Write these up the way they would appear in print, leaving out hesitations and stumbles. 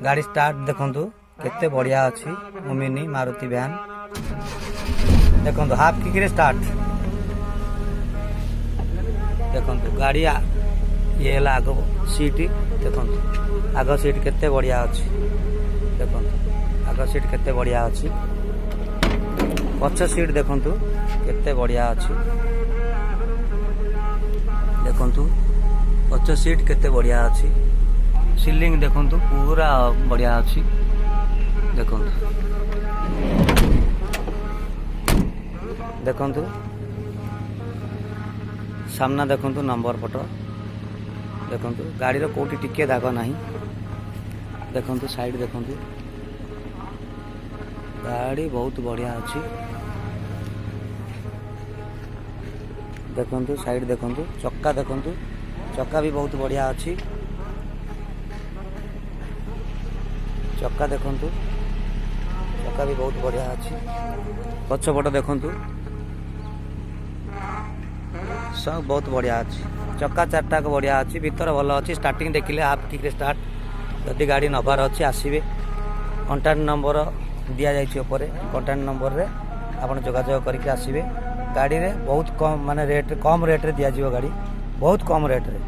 गाड़ी स्टार्ट देखंतु केते बढ़िया अछि ओमिनी मारुति वैन देखंतु हाफ किक रे स्टार्ट देखंतु गाड़ी ये आग सीट देखंतु आग सीट केते बढ़िया अछि देखंतु आग सीट केते बढ़िया अछि पछ सीट देखंतु केते बढ़िया अछि देखंतु पछ सीट केते बढ़िया अछि सीलिंग देखंतु पूरा बढ़िया अछि देखंतु देखंतु सामना देखंतु नंबर पट देखंतु गाड़ी रो कोठी टिके दाग नाही देखंतु साइड देखंतु गाड़ी बहुत बढ़िया अछि देखंतु साइड देखंतु चक्का देखंतु चक्का भी बहुत बढ़िया अछि चक्का देखंतु चक्का भी बहुत बढ़िया अछि पछपट देखंतु सब बहुत बढ़िया अछि चक्का चारटा को बढ़िया अछि भीतर भल अछि स्टार्टिंग देखिले हाफ किक रे स्टार्ट जदि गाड़ी नबार अछि आसीबे कांटेक्ट नंबर दिया जाइछि ऊपर कांटेक्ट नंबर रे आपण जोगाजोग करके आसीबे गाड़ी रे बहुत कम माने कम रेट रे दिया जिवो गाड़ी बहुत कम रेट रे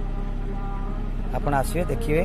आपण आसीबे देखिबे